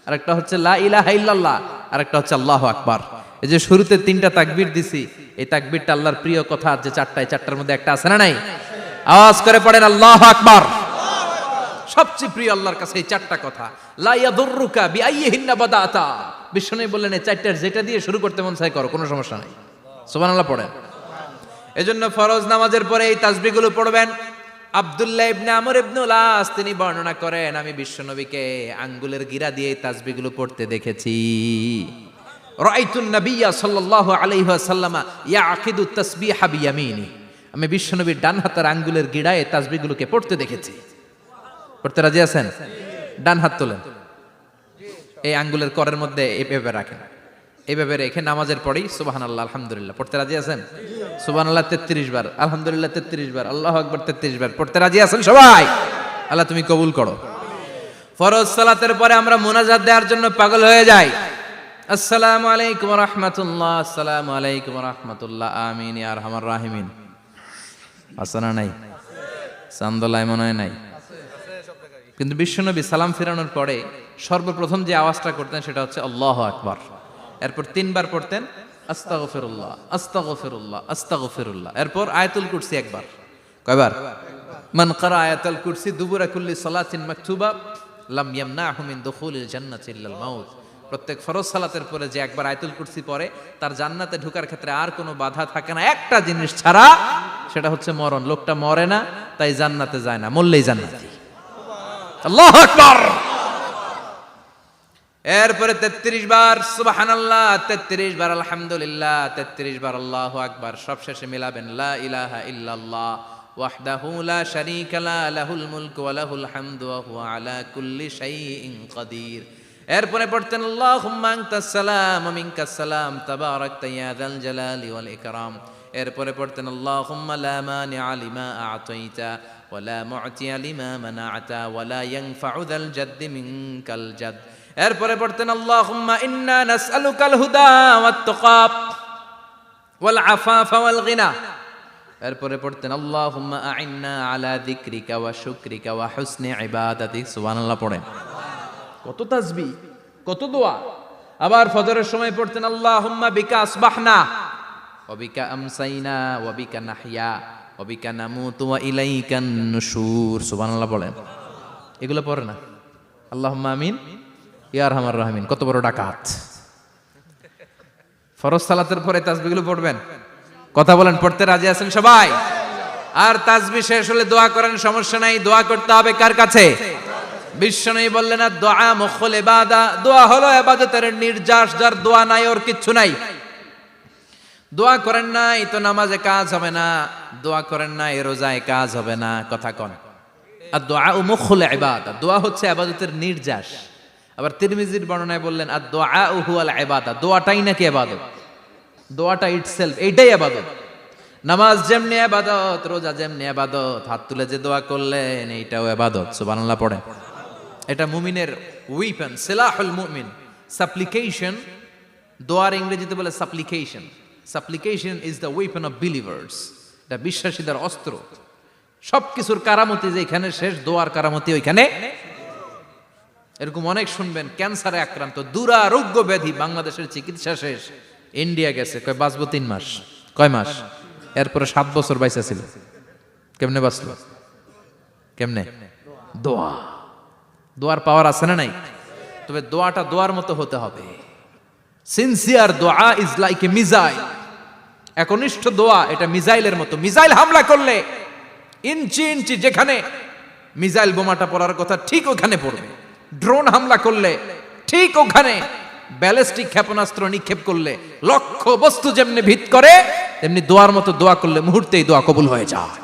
আরেকটা হচ্ছে লা ইলাহা ইল্লাল্লাহ, আরেকটা হচ্ছে আল্লাহু আকবার। এই যে শুরুতে তিনটা তাকবীর দিছি, এই তাকবীরটা আল্লাহর প্রিয় কথা যে চারটায়, চারটার মধ্যে একটা আছে না নাই? আওয়াজ করে পড়েন আল্লাহু আকবার। সবচেয়ে প্রিয় আল্লাহর কাছে এই চারটা কথা। লা ইয়াদুররুকা বিআইয়িহিন্না বাদাতা, বিষ্ণু বললেন এই চারটার যেটা দিয়ে শুরু করতে মন চায় করো, কোনো সমস্যা নাই। সুবহানাল্লাহ পড়েন। এজন্য ফরজ নামাজের পরে এই তাসবিহগুলো পড়বেন। আব্দুল্লাহ ইবনে আমর ইবনুল আস তিনি বর্ণনা করেন, আমি বিশ্বনবীকে আঙ্গুলের গিরা দিয়ে এই তাসবিহগুলো পড়তে দেখেছি। রাআইতুন নাবিয়্যা সাল্লাল্লাহু আলাইহি ওয়াসাল্লাম ইয়াকিদু তাসবিহা বিয়ামিনি, আমি বিশ্বনবীর ডান হাতের আঙ্গুলের গিরায় এই তাসবিহগুলোকে পড়তে দেখেছি। পড়তে রাজি আছেন? ডান হাত তোলেন, এই আঙ্গুলের করের মধ্যে এভাবে রাখেন, এইভাবে রেখে নামাজের পরেই সুবহানাল্লাহ আলহামদুলিল্লাহ পড়তে রাজি আছেন? সুবহানাল্লাহ 33 বার, আলহামদুলিল্লাহ 33 বার, আল্লাহু আকবার 33 বার পড়তে রাজি আছেন সবাই? আল্লাহ তুমি কবুল করো। ফরজ সালাতের পরে আমরা মুনাজাত দেওয়ার জন্য পাগল হয়ে যাই। আসসালামু আলাইকুম ওয়া রাহমাতুল্লাহ, আসসালামু আলাইকুম ওয়া রাহমাতুল্লাহ, আমিন ইয়া আরহামার রাহিমিন। আসনা নাই? চান্দলায় মনে হয় নাই। কিন্তু বিশ্বনবী সালাম ফেরানোর পরে সর্বপ্রথম যে আওয়াজটা করতেন সেটা হচ্ছে আল্লাহু আকবার। এরপর 3 বার পড়তেন আস্তাগফিরুল্লাহ, আস্তাগফিরুল্লাহ, আস্তাগফিরুল্লাহ। এরপর আয়াতুল কুরসি একবার। কয়বার? মান ক্বারা আয়াতুল কুরসি দুবুরা কুল্লি সালাতিন মাকতুবা লাম ইয়ামনাহু মিন দুখুলিল জান্নাতি ইল্লাল মাউত। প্রত্যেক ফরজ সালাতের পরে যে একবার আয়াতুল কুরসি পড়ে তার জান্নাতে ঢোকার ক্ষেত্রে আর কোনো বাধা থাকে না, একটা জিনিস ছাড়া, সেটা হচ্ছে মরণ। লোকটা মরে না, তাই জান্নাতে যায় না, মরলেই জান্নাতি। আল্লাহু আকবার। এরপরে 33 বার সুবহানাল্লাহ, 33 বার আলহামদুলিল্লাহ, 33 বার আল্লাহু আকবার। সবশেষে মিলাবেন লা ইলাহা ইল্লাল্লাহ ওয়াহদাহু লা শারীকা লা লাহুল মুলকু ওয়া লাহুল হামদু ওয়া হুয়া আলা কুল্লি শাইইন কাদির। এরপরে পড়তেন আল্লাহুম্মা আনতাস সালাম ওয়া মিনকাস সালাম তাবারাকতা ইয়া যাল জালালি ওয়াল ইকরাম। এরপরে পড়তেন আল্লাহুম্মা লা মানিআ লিমা আ'তাইতা ওয়া লা মু'তিয়া লিমা মানা'তা ওয়া লা ইয়ানফা'ু যাল জাদ্দি মিনকাল জাদ। এরপরে পড়তেন আল্লাহুম্মা ইন্না নাসআলুকাল হুদা ওয়াত তুকা ওয়াল আফাফা ওয়াল গিনা। এরপরে পড়তেন আল্লাহুম্মা আ'ইন্না আলা যিকরিকা ওয়া শুকরিকা ওয়া হুসনি ইবাদাতিক। সুবহানাল্লাহ পড়েন। কত তাসবিহ, কত দোয়া। আবার ফজরের সময় পড়তেন আল্লাহুম্মা বিকা আসবাহনা ওয়া বিকা আমসাইনা ওয়া বিকা নাহইয়া ওয়া বিকা নামুতু ওয়া ইলাইকান নুশুর। সুবহানাল্লাহ পড়েন। এগুলো পড়ে না? আল্লাহুম্মা আমিন ইয়া আরহামার রাহিমিন। কত বড় ডাকাত। ফরজ সালাতের পরে তাসবিহগুলো পড়বেন। কথা বলেন, পড়তে রাজি আছেন সবাই? আর তাসবিহ শেষ হলে দোয়া করেন, সমস্যা নাই। দোয়া করতে হবে কার কাছে? বিশ্বনবী বললেন আর দোয়া মুখুল ইবাদা, দোয়া হলো ইবাদতের নির্যাস। যার দোয়া নাই ওর কিচ্ছু নাই। দোয়া করেন নাই তো নামাজে কাজ হবে না, দোয়া করেন নাই রোজায় কাজ হবে না। কথা কন। আর দোয়া মুখুল ইবাদা, দোয়া হচ্ছে ইবাদতের নির্যাস। আবার তিরমিজির বর্ণনায় বললেন আর দোয়া হুয়াল ইবাদা, দোয়াটাই নাকি ইবাদত। দোয়াটা ইটসেলফ, এইটাই ইবাদত। নামাজ যেমনি ইবাদত, রোজা যেমনি ইবাদত, হাত তুলে যে দোয়া করলেন এইটাও ইবাদত। সুবহানাল্লাহ পড়ে। এটা মুমিনের উইপন, সিলাহুল মুমিন। সাপ্লিকেশন, দোয়ার ইংরেজিতে বলে সাপ্লিকেশন। সাপ্লিকেশন is the weapon of believers. এটা বিশ্বাসীদের অস্ত্র। সবকিছুর কারামতি যেখানে শেষ, দোয়ার কারামতি ওইখানে। এরকম অনেক শুনবেন ক্যান্সারে আক্রান্ত, দুরারোগ্য ব্যাধি, বাংলাদেশের চিকিৎসা শেষ, ইন্ডিয়া গেছে, কয় বাঁচবো 3 মাস। কয় মাস? এরপরে 7 বছর বাইসা ছিল। কেমনে বাঁচলো? কেমনে? দোয়া। দোয়ার পাওয়ার আছে না নাই? তবে দোয়াটা দোয়ার মতো হতে হবে। সিনসিয়ার দোয়া ইজ লাইক এ মিসাইল। একনিষ্ঠ দোয়া এটা মিসাইলের মতো। মিসাইল হামলা করলে ইঞ্চি ইঞ্চি যেখানে মিসাইল বোমাটা পড়ার কথা ঠিক ওখানে পড়বে। ড্রোন হামলা করলে ঠিক ওখানে, ব্যালিস্টিক ক্ষেপণাস্ত্র নিক্ষেপ করলে লক্ষ্য বস্তু যেমনি ভিত করে, তেমনি দোয়ার মতো দোয়া করলে মুহূর্তেই দোয়া কবুল হয়ে যায়।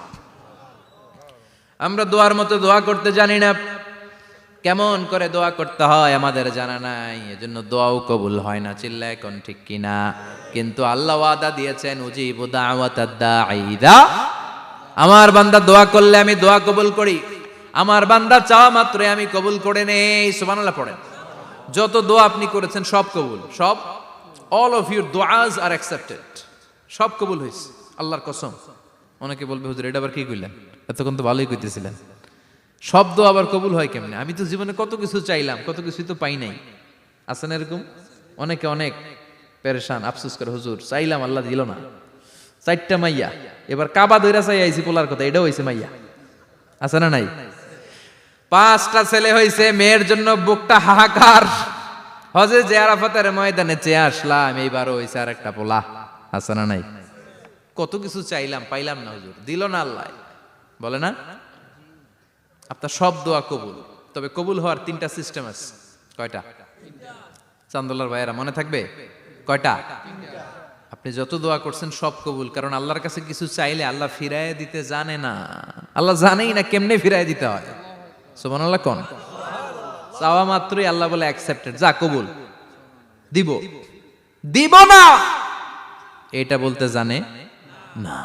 আমরা দোয়ার মতো দোয়া করতে জানি না। কেমন করে দোয়া করতে হয় আমাদের জানা নাই, এজন্য দোয়াও কবুল হয় না। চিল্লা এখন ঠিক কিনা? কিন্তু আল্লাহ ওয়াদা দিয়েছেন উজিবু দাওয়াতাদ দাঈ ইযা, আমার বান্দা দোয়া করলে আমি দোয়া কবুল করি। আমার বান্দা চাওয়া মাত্রই আমি কবুল করে নেই। সুবহানাল্লাহ পড়েন। যত দোয়া আপনি করেছেন সব কবুল, সব। অল অফ ইউর দোয়াজ আর অ্যাকসেপ্টেড। সব কবুল হয়েছে আল্লাহর কসম। অনেকে বলবে হুজুর এটা আবার কি কইলেন, এতক্ষণ তো ভালোই কইতেছিলেন। সব দোয়া আবার কবুল হয় কেমনে? আমি তো জীবনে কত কিছু চাইলাম, কত কিছুই তো পাই নাই। আছে না এরকম? অনেকে অনেক পেরেশান, আফসোস করে হুজুর চাইলাম আল্লাহ দিল না। 4টা মাইয়া, এবার কাবা ধইরা চাই আইছি পোলার কথা, এটাও হইছে মাইয়া। আছে না নাই? 5টা ছেলে হইছে, মেয়ের জন্য বুকটা হাহাকার। হজে যে আরাফাতের ময়দানে চেয়ে আসলাম, এইবারও হইছে আর একটা পোলা। আছে না নাই? কত কিছু চাইলাম, পাইলাম না হুজুর, দিল না আল্লাহ। বলে না? আপনার সব দোয়া কবুল, তবে কবুল হওয়ার 3টা সিস্টেম আছে। কয়টা? চান্দোলার ভাইয়েরা মনে থাকবে? কয়টা? আপনি যত দোয়া করছেন সব কবুল, কারণ আল্লাহর কাছে কিছু চাইলে আল্লাহ ফিরায় দিতে জানে না। আল্লাহ জানেই না কেমনে ফিরায় দিতে হয়। সুবহানাল্লাহ কোন? চাওয়া মাত্রই আল্লাহ বলে অ্যাকসেপ্টেড, যা কবুল, দিব দিব না এটা বলতে জানে না,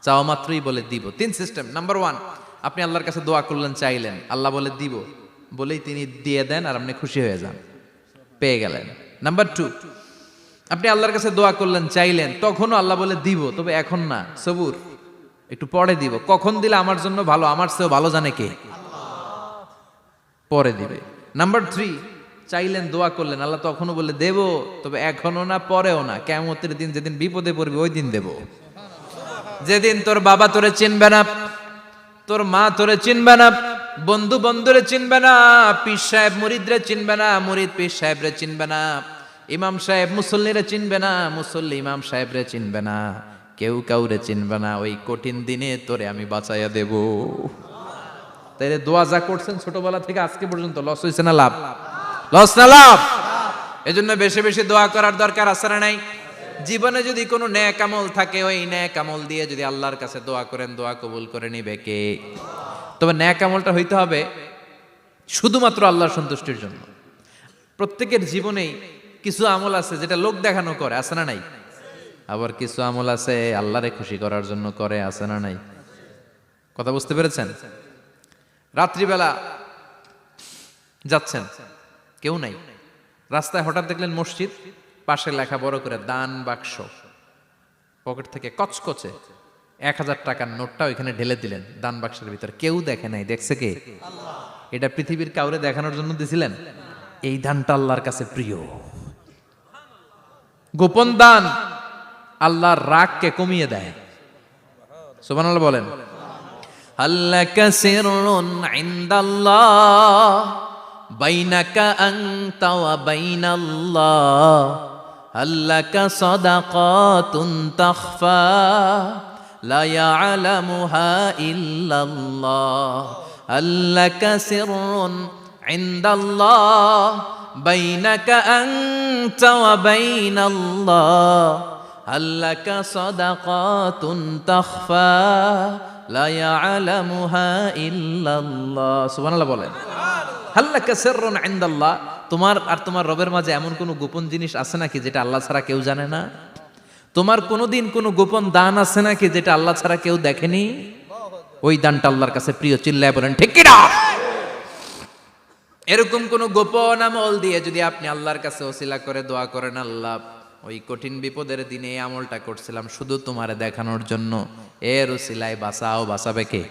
চাওয়া মাত্রই বলে দিব। তিন সিস্টেম। নাম্বার ওয়ান, আপনি আল্লাহর কাছে দোয়া করলেন, চাইলেন, আল্লাহ বলে দিব, বলেই তিনি দিয়ে দেন আর আপনি খুশি হয়ে যান, পেয়ে গেলেন। নাম্বার টু, আপনি আল্লাহর কাছে দোয়া করলেন, চাইলেন, তখনও আল্লাহ বলে দিব, তবে এখন না, সবুর, একটু পরে দিব। কখন দিলে আমার জন্য ভালো, আমার চেয়েও ভালো জানে কে? পরে দিবে। নাম্বার থ্রি, চাইলেন, দোয়া করলেন, আল্লাহ তখনও বলে দেব, তবে এখনো না, পরেও না, কিয়ামতের দিন যেদিন বিপদে পড়বে ওই দিন দেব। যেদিন তোর বাবা তোরে চিনবে না, তোর মা তোরে চিনবে না, বন্ধু বন্ধুরে চিনবে না, পীর সাহেব মুরিদরে চিনবে না, মুরিদ পীর সাহেবরে চিনবে না, ইমাম সাহেব মুসল্লিরে চিনবে না, মুসল্লি ইমাম সাহেবরে চিনবে না, কেউ কাউরে চিনবে না, ওই কঠিন দিনে তোরে আমি বাঁচাইয়া দেব। তাইলে দোয়া যা করছেন ছোটবেলা থেকে আজকে পর্যন্ত, লস হয়েছে না লাভ? লস না লাভ? এজন্য বেশি বেশি দোয়া করার দরকার আছে না নাই? জীবনে যদি কোনো নেক আমল থাকে, ওই নেক আমল দিয়ে যদি আল্লাহর কাছে দোয়া করেন, দোয়া কবুল করে নিবে কে? তবে নেক আমলটা হইতে হবে শুধুমাত্র আল্লাহর সন্তুষ্টির জন্য। প্রত্যেকের জীবনেই কিছু আমল আছে যেটা লোক দেখানো করে, আছে না নাই? আবার কিছু আমল আছে আল্লাহরে খুশি করার জন্য করে, আছে না নাই? কথা বুঝতে পেরেছেন? রাত্রিবেলা যাচ্ছেন, কেউ নাই, রাস্তায় হঠাৎ দেখলেন মসজিদ, পাশে লেখা বড় করে দান বাক্স, পকেট থেকে কচকচে 1000 টাকার নোটটা ওইখানে ঢেলে দিলেন দান বাক্সের ভিতরে। কেউ দেখে নাই, দেখছে কে? এটা পৃথিবীর কাউরে দেখানোর জন্য দিছিলেন? এই দানটা আল্লাহর কাছে প্রিয়। গোপন দান আল্লাহর রাগকে কমিয়ে দেয়। সুবহানাল্লাহ বলেন। আল্লাকা সিররুন ইনদাল্লাহ বাইনাকা আনতা ওয়া বাইনাল্লাহ, আল্লাকা সাদাকাতুন তাখফা লা ইয়ালামুহা ইল্লাল্লাহ, আল্লাকা সিররুন ইনদাল্লাহ বাইনাকা আনতা ওয়া বাইনাল্লাহ, আল্লাকা সাদাকাতুন তাখফা লা ইয়ালামুহা ইল্লাল্লাহ। সুবহানাল্লাহ বলেন। আল্লাকা সিররুন ইনদাল্লাহ, তোমার আর তোমার রবের মাঝে এমন কোনো গোপন জিনিস আছে নাকি যেটা আল্লাহ ছাড়া কেউ জানে না? তোমার কোনোদিন কোনো গোপন দান আছে নাকি যেটা আল্লাহ ছাড়া কেউ দেখেনি? ওই দানটা আল্লাহর কাছে প্রিয়। চিল্লায় বলেন ঠিক কি না? এরকম কোন গোপন আমল দিয়ে যদি আপনি আল্লাহর কাছে ওসিলা করে দোয়া করেন, আল্লাহ ওই কঠিন বিপদের দিনে এই আমলটা করছিলাম শুধু তোমারে দেখানোর জন্য, এর ওসিলায় বাঁচাও, বাঁচাবে কে?